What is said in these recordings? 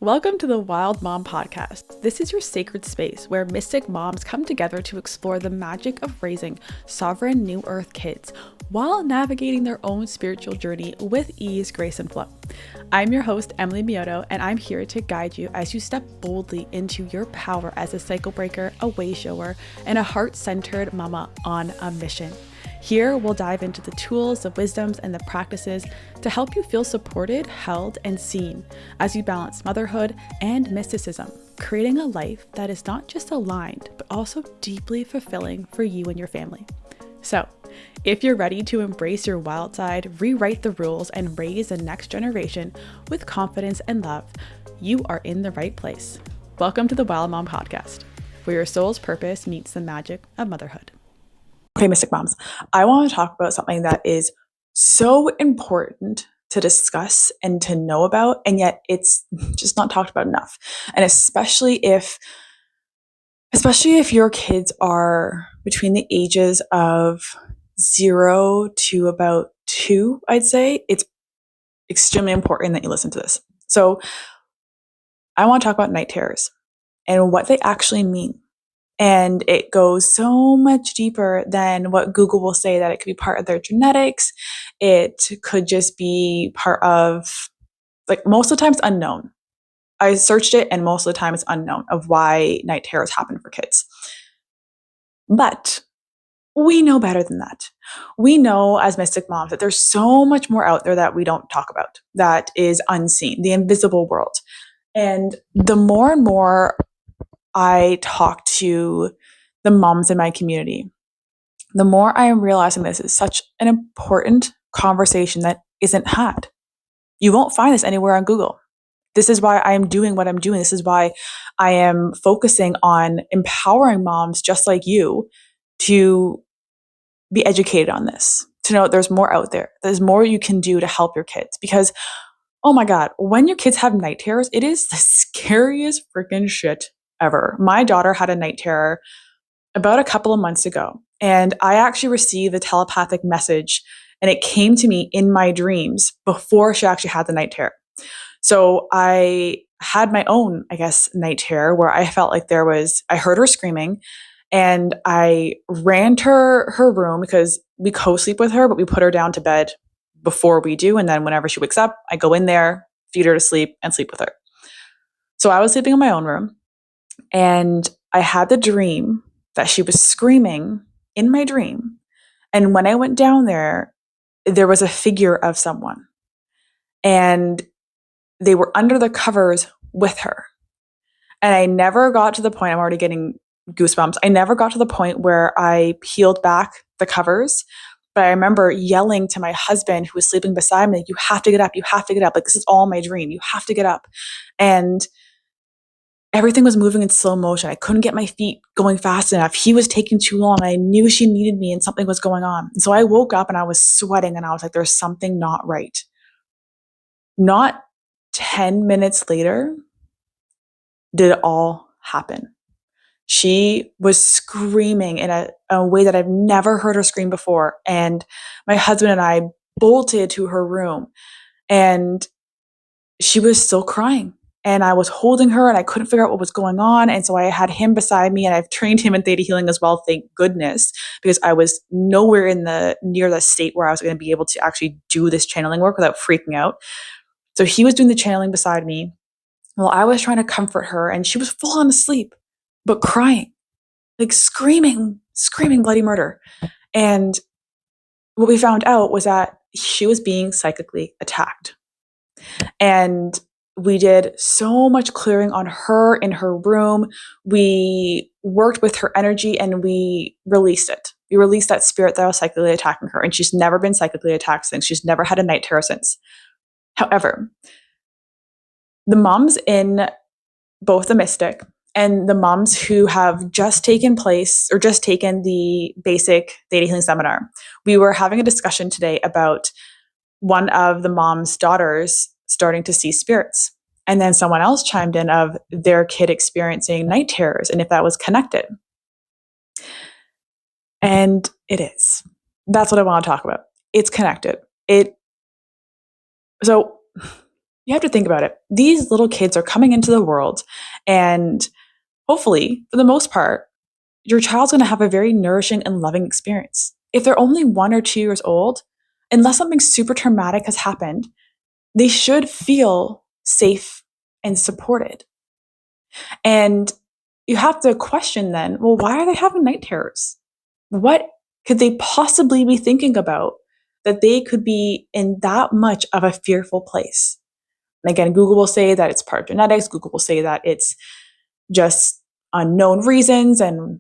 Welcome to the Wild Mom Podcast. This is your sacred space where mystic moms come together to explore the magic of raising sovereign new earth kids while navigating their own spiritual journey with ease, grace, and flow. I'm your host, Emily Mioto, and I'm here to guide you as you step boldly into your power as a cycle breaker, a way shower, and a heart-centered mama on a mission. Here, we'll dive into the tools, the wisdoms, and the practices to help you feel supported, held, and seen as you balance motherhood and mysticism, creating a life that is not just aligned, but also deeply fulfilling for you and your family. So, if you're ready to embrace your wild side, rewrite the rules, and raise the next generation with confidence and love, you are in the right place. Welcome to the Wild Mom Podcast, where your soul's purpose meets the magic of motherhood. Okay, Mystic Moms, I want to talk about something that is so important to discuss and to know about, and yet it's just not talked about enough. And especially if your kids are between the ages of 0 to about 2, I'd say, it's extremely important that you listen to this. So I want to talk about night terrors and what they actually mean. And it goes so much deeper than what Google will say, that it could be part of their genetics. It could just be part of, most of the time it's unknown. I searched it and most of the time it's unknown of why night terrors happen for kids. But we know better than that. We know as mystic moms that there's so much more out there that we don't talk about, that is unseen, the invisible world. And the more and more I talk to the moms in my community, the more I am realizing this is such an important conversation that isn't had. You won't find this anywhere on Google. This is why I am doing what I'm doing. This is why I am focusing on empowering moms just like you to be educated on this, to know that there's more out there. There's more you can do to help your kids. Because, oh my God, when your kids have night terrors, it is the scariest freaking shit ever. My daughter had a night terror about a couple of months ago, and I actually received a telepathic message, and it came to me in my dreams before she actually had the night terror. So I had my own, night terror where I felt like I heard her screaming, and I ran to her room because we co-sleep with her, but we put her down to bed before we do. And then whenever she wakes up, I go in there, feed her to sleep, and sleep with her. So I was sleeping in my own room, and I had the dream that she was screaming in my dream. And when I went down there, there was a figure of someone, and they were under the covers with her. And I never got to the point, I'm already getting goosebumps. I never got to the point where I peeled back the covers, but I remember yelling to my husband who was sleeping beside me, you have to get up, you have to get up. Like, this is all my dream. You have to get up. And everything was moving in slow motion. I couldn't get my feet going fast enough. He was taking too long. I knew she needed me and something was going on. And so I woke up and I was sweating and I was like, there's something not right. Not 10 minutes later did it all happen. She was screaming in a way that I've never heard her scream before. And my husband and I bolted to her room, and she was still crying. And I was holding her and I couldn't figure out what was going on. And so I had him beside me, and I've trained him in Theta healing as well, thank goodness, because I was nowhere near the state where I was going to be able to actually do this channeling work without freaking out. So he was doing the channeling beside me while I was trying to comfort her, and she was full on asleep, but crying, like screaming bloody murder. And what we found out was that she was being psychically attacked. And we did so much clearing on her in her room. We worked with her energy and we released it. We released that spirit that was psychically attacking her. And she's never been psychically attacked since. She's never had a night terror since. However, the moms in both the mystic and the moms who have just taken the basic Theta healing seminar, we were having a discussion today about one of the mom's daughters starting to see spirits. And then someone else chimed in of their kid experiencing night terrors and if that was connected. And it is. That's what I want to talk about. It's connected. So You have to think about it. These little kids are coming into the world, and hopefully, for the most part, your child's going to have a very nourishing and loving experience. If they're only 1 or 2 years old, unless something super traumatic has happened, they should feel safe and supported. And you have to question then, well, why are they having night terrors? What could they possibly be thinking about that they could be in that much of a fearful place? And again, Google will say that it's part of genetics. Google will say that it's just unknown reasons and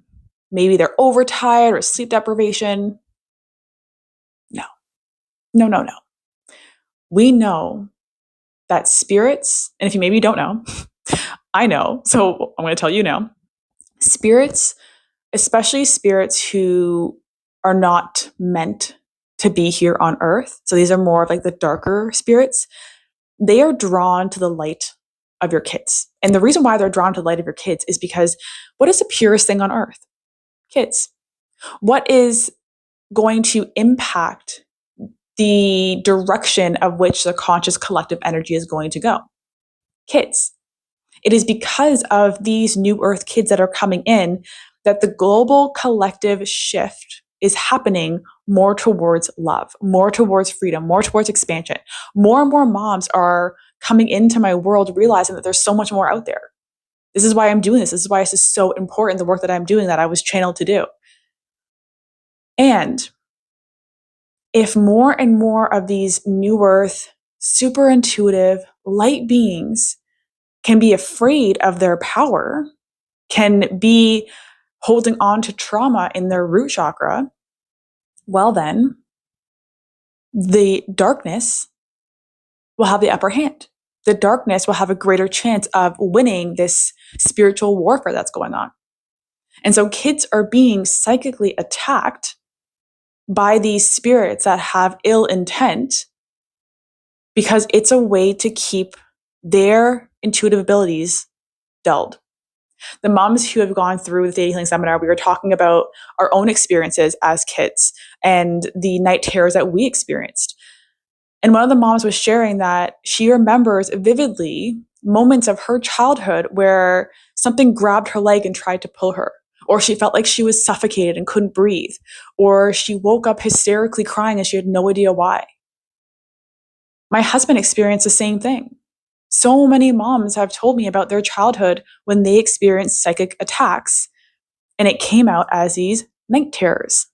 maybe they're overtired or sleep deprivation. No, no, no, no. We know that spirits, and if you maybe don't know, I know, so I'm going to tell you now, spirits, especially spirits who are not meant to be here on earth, so these are more of like the darker spirits, they are drawn to the light of your kids. And the reason why they're drawn to the light of your kids is because what is the purest thing on earth? Kids. What is going to impact the direction of which the conscious collective energy is going to go? Kids. It is because of these new earth kids that are coming in that the global collective shift is happening more towards love, more towards freedom, more towards expansion. More and more moms are coming into my world realizing that there's so much more out there. This is why I'm doing this. This is why this is so important, the work that I'm doing, that I was channeled to do. And if more and more of these new earth, super intuitive, light beings can be afraid of their power, can be holding on to trauma in their root chakra, well then, the darkness will have the upper hand. The darkness will have a greater chance of winning this spiritual warfare that's going on. And so kids are being psychically attacked by these spirits that have ill intent because it's a way to keep their intuitive abilities dulled. The moms who have gone through the Theta Healing Seminar, we were talking about our own experiences as kids and the night terrors that we experienced. And one of the moms was sharing that she remembers vividly moments of her childhood where something grabbed her leg and tried to pull her, or she felt like she was suffocated and couldn't breathe, or she woke up hysterically crying and she had no idea why. My husband experienced the same thing. So many moms have told me about their childhood when they experienced psychic attacks, and it came out as these night terrors.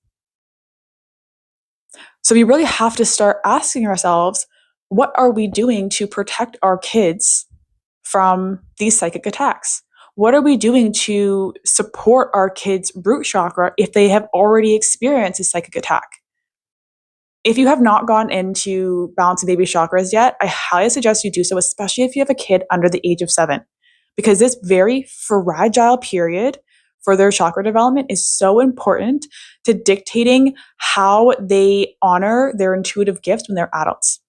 So we really have to start asking ourselves, what are we doing to protect our kids from these psychic attacks? What are we doing to support our kids' root chakra if they have already experienced a psychic attack? If you have not gone into balancing baby chakras yet, I highly suggest you do so, especially if you have a kid under the age of 7, because this very fragile period for their chakra development is so important to dictating how they honor their intuitive gifts when they're adults.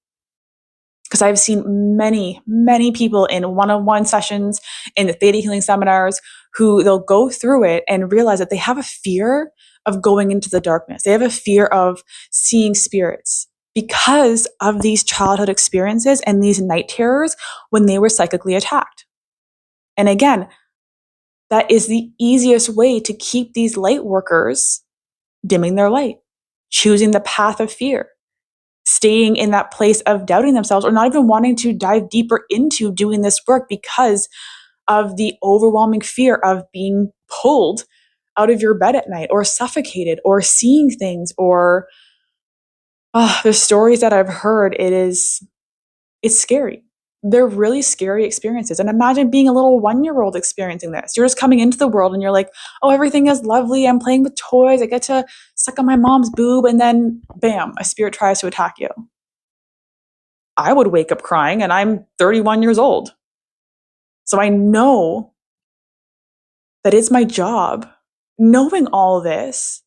Because I've seen many, many people in one-on-one sessions, in the Theta Healing seminars, who they'll go through it and realize that they have a fear of going into the darkness. They have a fear of seeing spirits because of these childhood experiences and these night terrors when they were psychically attacked. And again, that is the easiest way to keep these light workers dimming their light, choosing the path of fear, staying in that place of doubting themselves, or not even wanting to dive deeper into doing this work because of the overwhelming fear of being pulled out of your bed at night, or suffocated, or seeing things, or the stories that I've heard. It's scary. They're really scary experiences. And imagine being a little 1-year-old experiencing this. You're just coming into the world and you're like, oh, everything is lovely. I'm playing with toys. I get to suck on my mom's boob. And then bam, a spirit tries to attack you. I would wake up crying, and I'm 31 years old. So I know that it's my job, knowing all this,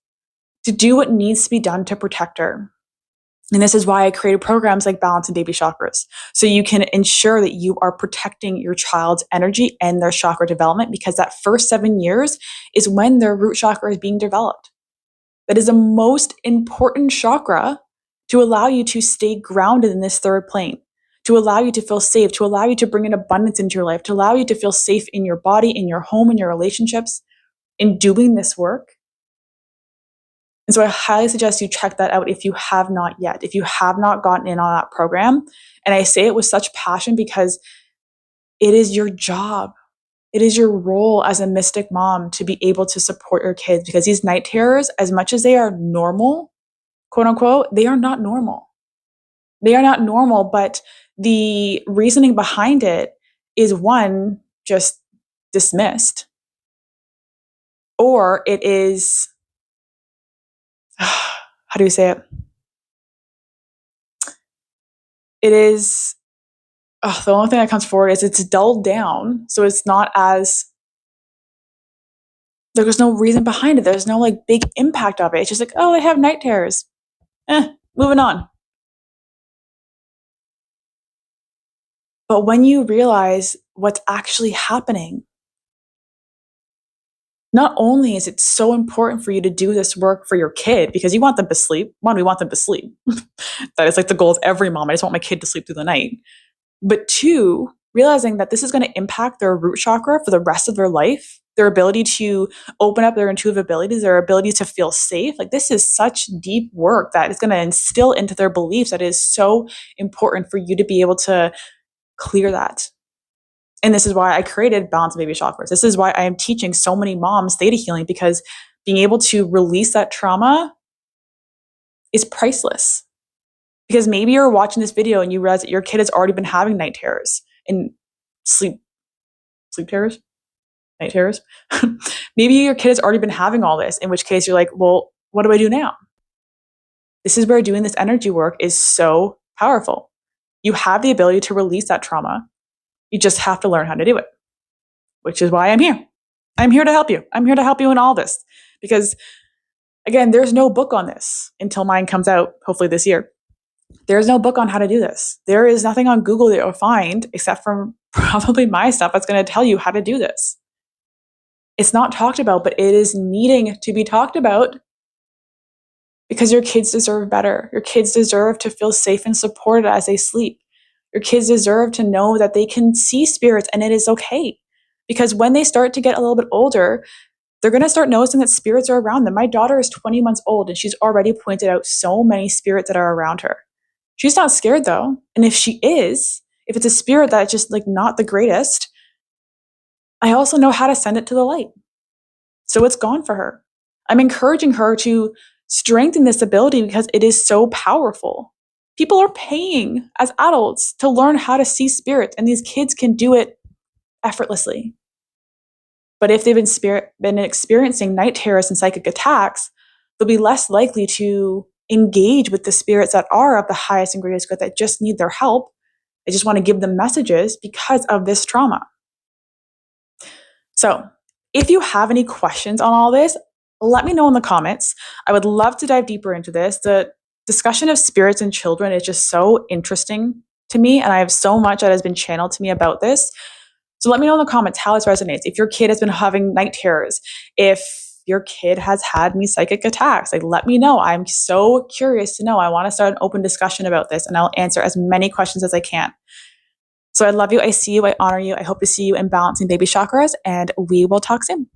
to do what needs to be done to protect her. And this is why I created programs like Balance and Baby Chakras, so you can ensure that you are protecting your child's energy and their chakra development, because that first 7 years is when their root chakra is being developed. That is the most important chakra to allow you to stay grounded in this third plane, to allow you to feel safe, to allow you to bring in abundance into your life, to allow you to feel safe in your body, in your home, in your relationships, in doing this work. And so I highly suggest you check that out if you have not yet, if you have not gotten in on that program. And I say it with such passion because it is your job. It is your role as a mystic mom to be able to support your kids, because these night terrors, as much as they are normal, quote unquote, they are not normal. They are not normal, but the reasoning behind it is, one, just dismissed, or it is, how do you say it? It is, the only thing that comes forward is it's dulled down. So it's not as, there's no reason behind it. There's no like big impact of it. It's just like, oh, they have night terrors. Moving on. But when you realize what's actually happening, not only is it so important for you to do this work for your kid because you want them to sleep. One, we want them to sleep. That is like the goal of every mom. I just want my kid to sleep through the night. But two, realizing that this is going to impact their root chakra for the rest of their life, their ability to open up their intuitive abilities, their ability to feel safe. Like, this is such deep work that is going to instill into their beliefs that is so important for you to be able to clear that. And this is why I created Balance Baby Chakras. This is why I am teaching so many moms theta healing, because being able to release that trauma is priceless. Because maybe you're watching this video and you realize that your kid has already been having night terrors and sleep terrors, night terrors. Maybe your kid has already been having all this, in which case you're like, well, what do I do now? This is where doing this energy work is so powerful. You have the ability to release that trauma. You just have to learn how to do it, which is why I'm here. I'm here to help you. I'm here to help you in all this because, again, there's no book on this until mine comes out, hopefully this year. There's no book on how to do this. There is nothing on Google that you'll find except for probably my stuff that's going to tell you how to do this. It's not talked about, but it is needing to be talked about because your kids deserve better. Your kids deserve to feel safe and supported as they sleep. Your kids deserve to know that they can see spirits and it is okay. Because when they start to get a little bit older, they're going to start noticing that spirits are around them. My daughter is 20 months old and she's already pointed out so many spirits that are around her. She's not scared though. And if she is, if it's a spirit that's just like not the greatest, I also know how to send it to the light. So it's gone for her. I'm encouraging her to strengthen this ability because it is so powerful. People are paying as adults to learn how to see spirits, and these kids can do it effortlessly. But if they've been experiencing night terrors and psychic attacks, they'll be less likely to engage with the spirits that are of the highest and greatest good that just need their help. I just want to give them messages because of this trauma. So if you have any questions on all this, let me know in the comments. I would love to dive deeper into this. The discussion of spirits and children is just so interesting to me, and I have so much that has been channeled to me about this. So let me know in the comments how this resonates. If your kid has been having night terrors, if your kid has had any psychic attacks, like, let me know. I'm so curious to know. I want to start an open discussion about this, and I'll answer as many questions as I can. So I love you. I see you. I honor you. I hope to see you in Balancing Baby Chakras, and we will talk soon.